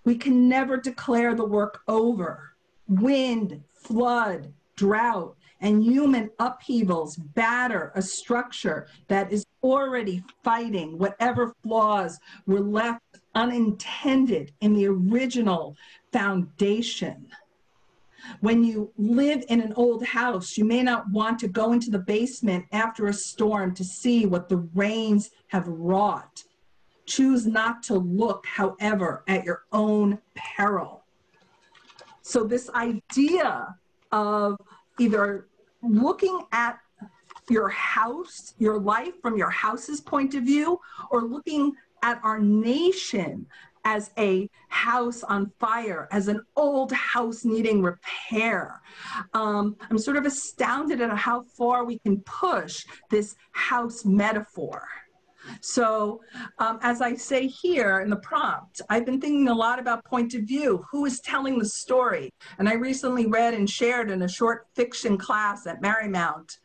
We can never declare the work over. Wind, flood, drought, and human upheavals batter a structure that is already fighting whatever flaws were left unintended in the original foundation. When you live in an old house, you may not want to go into the basement after a storm to see what the rains have wrought. Choose not to look, however, at your own peril. So this idea of either looking at your house, your life from your house's point of view, or looking at our nation as a house on fire, as an old house needing repair. I'm sort of astounded at how far we can push this house metaphor. So as I say here in the prompt, I've been thinking a lot about point of view. Who is telling the story? And I recently read and shared in a short fiction class at Marymount,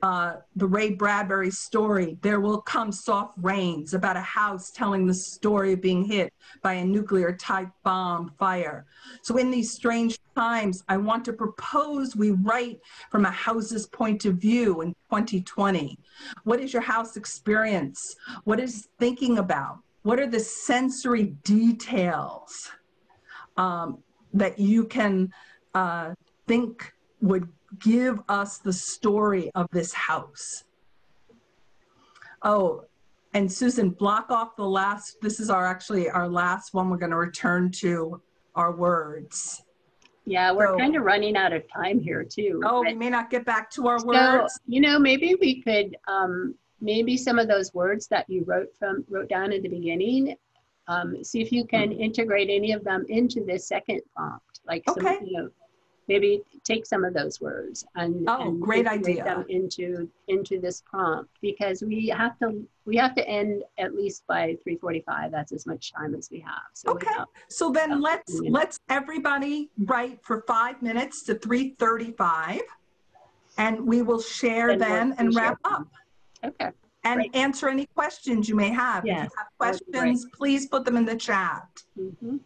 the Ray Bradbury story, There Will Come Soft Rains, about a house telling the story of being hit by a nuclear type bomb fire. So in these strange times, I want to propose we write from a house's point of view in 2020. What is your house experience? What is thinking about? What are the sensory details that you can think would give us the story of this house? Oh, and Susan, block off the last, this is actually our last one. We're going to return to our words. Yeah, we're kind of running out of time here too. Oh, we may not get back to our words. You know, maybe we could, maybe some of those words that you wrote down at the beginning, see if you can integrate any of them into this second prompt. Like, some, you know, maybe take some of those words and great integrate idea. them into this prompt, because we have to end at least by 3:45. That's as much time as we have. So so then let's everybody write for 5 minutes to 3:35, and we will share then and wrap up. Okay. And answer any questions you may have. Yes, if you have questions, please put them in the chat. Mm-hmm.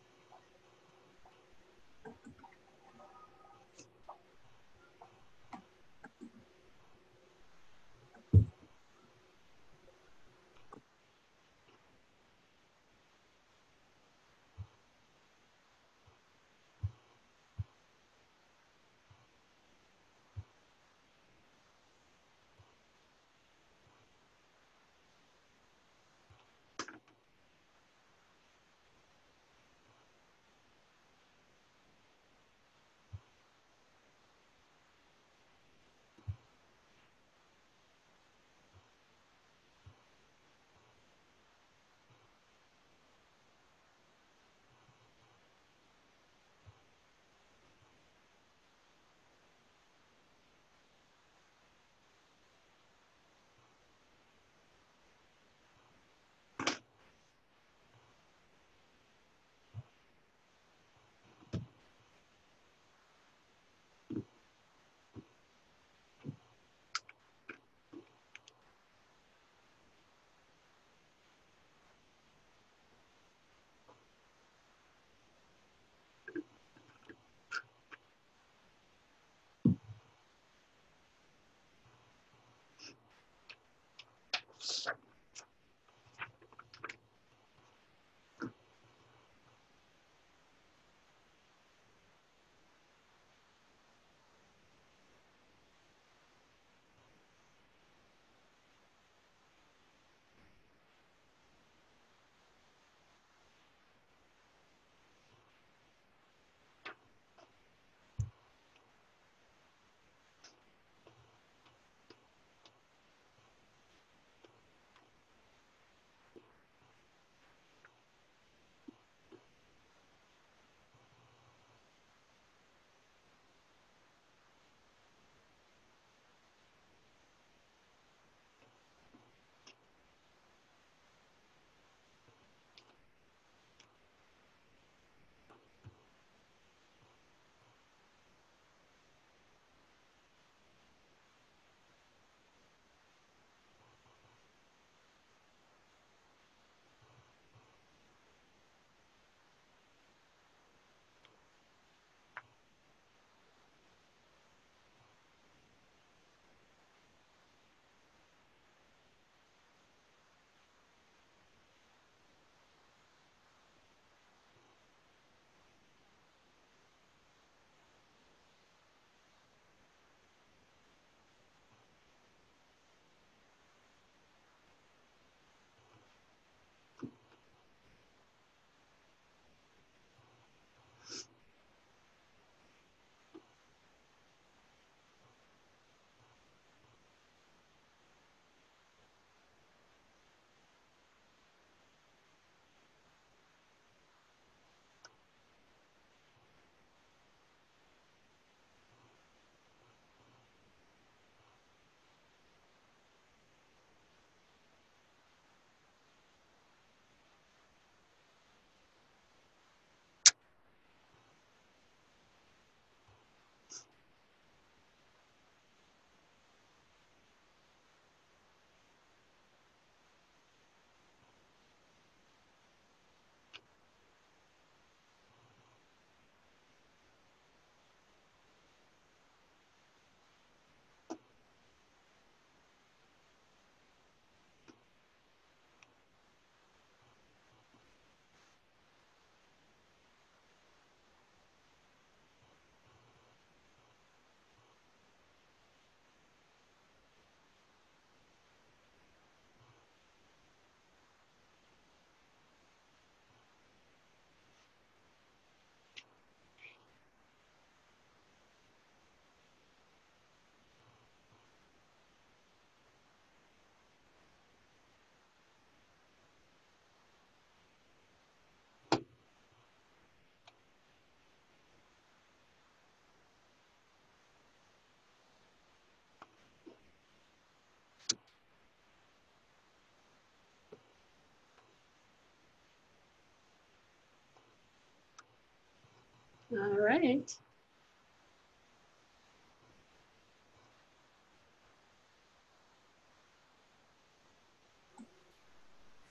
All right.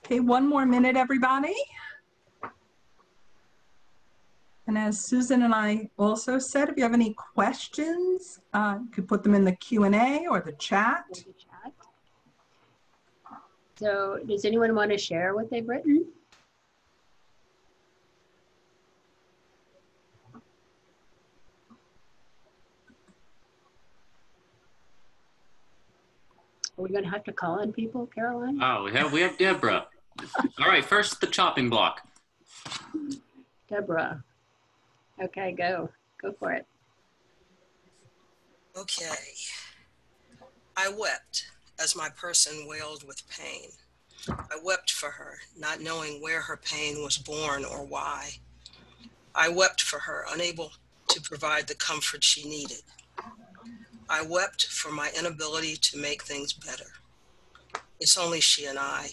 Okay, one more minute, everybody. And as Susan and I also said, if you have any questions, you could put them in the Q&A or the chat. So does anyone want to share what they've written? Are we going to have to call on people, Caroline? Oh, we have Deborah. All right, first the chopping block. Deborah. Okay, go for it. Okay. I wept as my person wailed with pain. I wept for her, not knowing where her pain was born or why. I wept for her, unable to provide the comfort she needed. I wept for my inability to make things better. It's only she and I.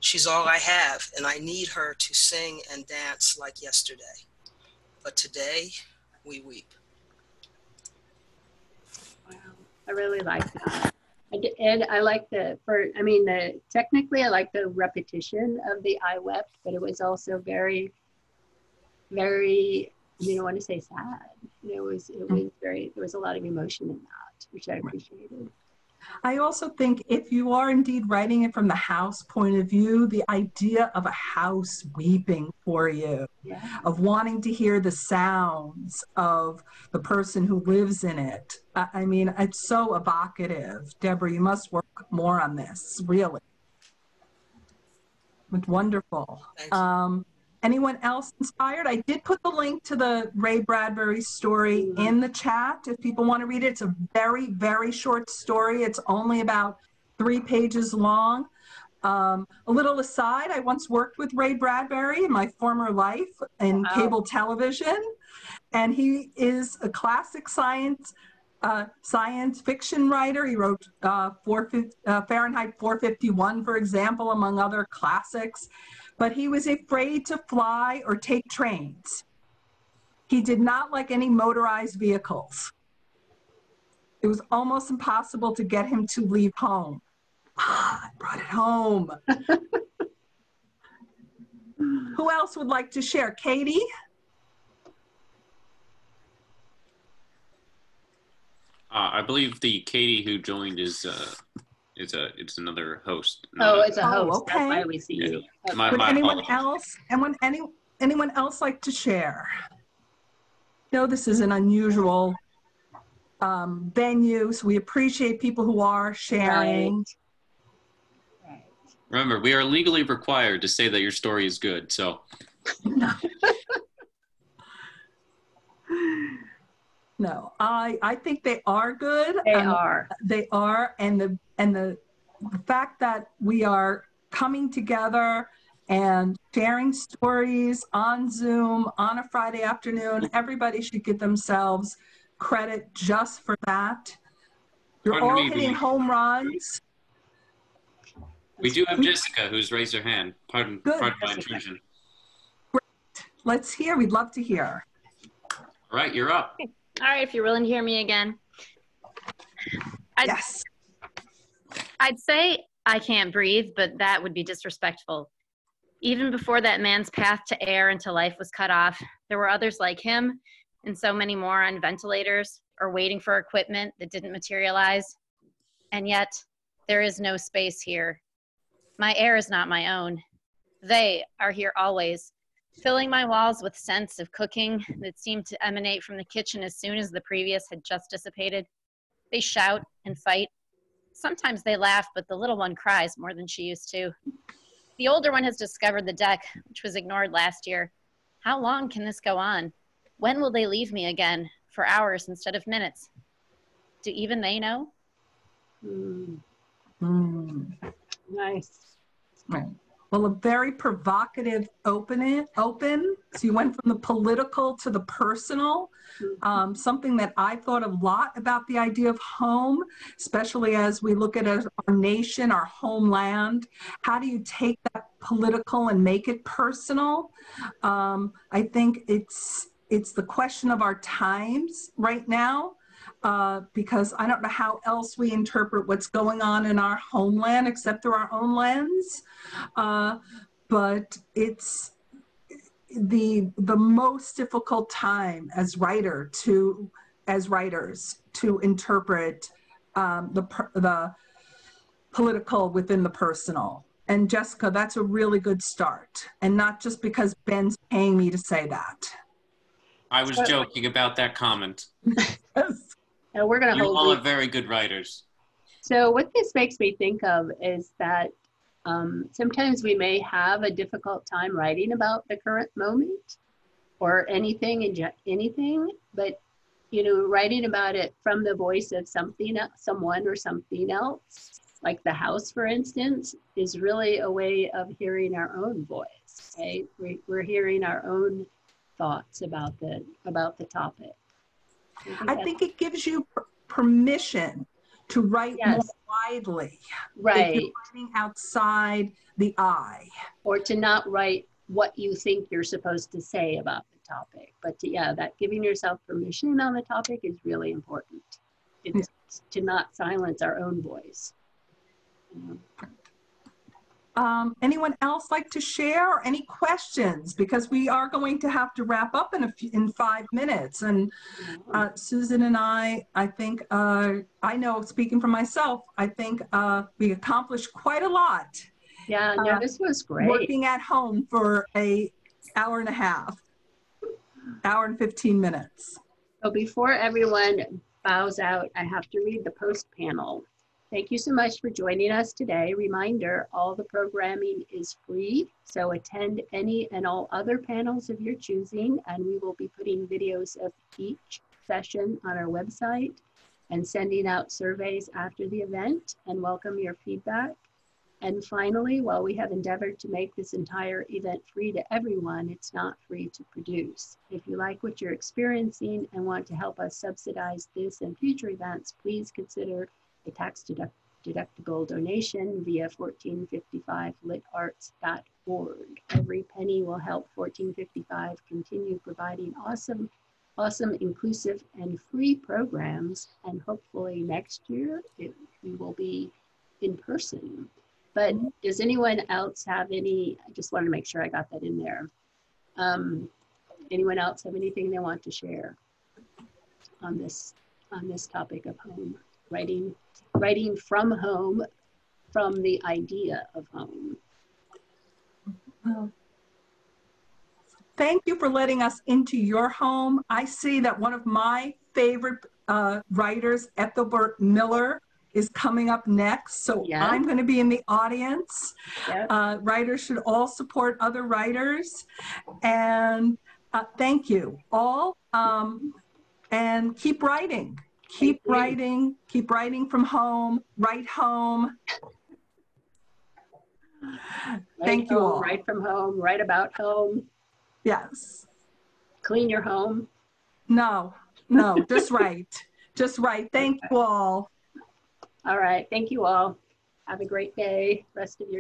She's all I have, and I need her to sing and dance like yesterday. But today, we weep. Wow, I really like that. And I like technically I like the repetition of the I wept, but it was also very, very, you don't want to say sad. It was very, there was a lot of emotion in that, which I appreciated. I also think if you are indeed writing it from the house point of view, the idea of a house weeping for you, of wanting to hear the sounds of the person who lives in it. I mean, it's so evocative. Deborah, you must work more on this, really. It's wonderful. Anyone else inspired? I did put the link to the Ray Bradbury story in the chat if people want to read it. It's a very, very short story. It's only about 3 pages long. A little aside, I once worked with Ray Bradbury in my former life in cable television, and he is a classic science fiction writer. He wrote Fahrenheit 451, for example, among other classics. But he was afraid to fly or take trains. He did not like any motorized vehicles. It was almost impossible to get him to leave home. I brought it home. Who else would like to share? Katie? I believe the Katie who joined is it's another host. It's a host. Okay. That's why we see you. My anyone apologies. else? Anyone else like to share? No, this is an unusual venue, so we appreciate people who are sharing. Right. Remember, we are legally required to say that your story is good. So. No, I think they are good. They are. They are, and the fact that we are coming together and sharing stories on Zoom on a Friday afternoon, everybody should give themselves credit just for that. You're all hitting home runs. We do have Jessica who's raised her hand. Pardon my intrusion. Great. Let's hear. We'd love to hear. All right, you're up. All right, if you're willing to hear me again. Yes. I'd say I can't breathe, but that would be disrespectful. Even before that man's path to air and to life was cut off, there were others like him and so many more on ventilators or waiting for equipment that didn't materialize. And yet, there is no space here. My air is not my own. They are here always, filling my walls with scents of cooking that seemed to emanate from the kitchen as soon as the previous had just dissipated. They shout and fight. Sometimes they laugh, but the little one cries more than she used to. The older one has discovered the deck, which was ignored last year. How long can this go on? When will they leave me again, for hours instead of minutes? Do even they know? Nice. Right. Well, a very provocative open. So you went from the political to the personal, something that I thought a lot about the idea of home, especially as we look at our nation, our homeland. How do you take that political and make it personal? I think it's it's the question of our times right now, because I don't know how else we interpret what's going on in our homeland except through our own lens. But it's the most difficult time as writers to interpret the political within the personal. And Jessica, that's a really good start. And not just because Ben's paying me to say that. I was joking about that comment. And we're going to You hold all you. are very good writers. So what this makes me think of is that sometimes we may have a difficult time writing about the current moment or anything, but writing about it from the voice of someone or something else, like the house, for instance, is really a way of hearing our own voice. Right? We're hearing our own thoughts about the topic. I think it gives you permission to write more widely. Right. If you're writing outside the I. Or to not write what you think you're supposed to say about the topic. But that giving yourself permission on the topic is really important. It's to not silence our own voice. Anyone else like to share, or any questions? Because we are going to have to wrap up in 5 minutes. And Susan and I think, I know, speaking for myself, I think we accomplished quite a lot. Yeah, no, this was great. Working at home for an hour and a half, hour and 15 minutes. So before everyone bows out, I have to read the post panel. Thank you so much for joining us today. Reminder, all the programming is free, so attend any and all other panels of your choosing, and we will be putting videos of each session on our website and sending out surveys after the event, and welcome your feedback. And finally, while we have endeavored to make this entire event free to everyone, it's not free to produce. If you like what you're experiencing and want to help us subsidize this and future events, please consider a tax-deductible donation via 1455litarts.org. Every penny will help 1455 continue providing awesome, inclusive, and free programs. And hopefully next year we will be in person. But does anyone else have any? I just wanted to make sure I got that in there. Anyone else have anything they want to share on this topic of home? Writing from home, from the idea of home. Thank you for letting us into your home. I see that one of my favorite writers, Ethelbert Miller, is coming up next. So I'm going to be in the audience. Writers should all support other writers. And thank you all. And keep writing. Keep writing from home, write home. Thank you all. Write from home, write about home. Yes. Clean your home. No, just write. Just write. Thank you all. All right. Thank you all. Have a great day. Rest of your